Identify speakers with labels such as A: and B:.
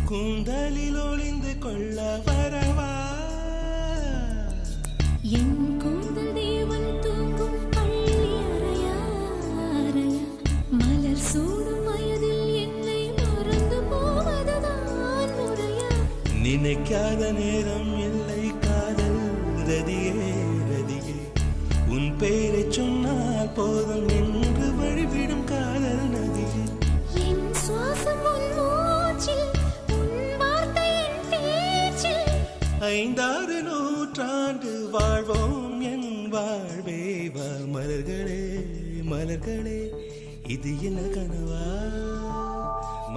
A: கூந்தலில் ஒளிந்து கொள்ள வரவா
B: என் கூந்தல் தேவன் தூங்கும் பள்ளி அறையா அறையா மலர் சூடும் வயதில் என்னை மறந்து போவதுதான் முறையா
A: நினைக்காத நேரம் இல்லை காதல் ரதியே ரதியே உன் பேரை சொன்னால் போதும் என்று வழிவிடும் காதல் நதியே
B: என் சுவாசம் உன் மூச்சில் உன் வார்த்தை என் பேச்சில்
A: 5-6 நூற்றாண்டு வாழ்வோம் என் வாழ்வே வா மலர்களே மலர்களே இது என்ன கனவா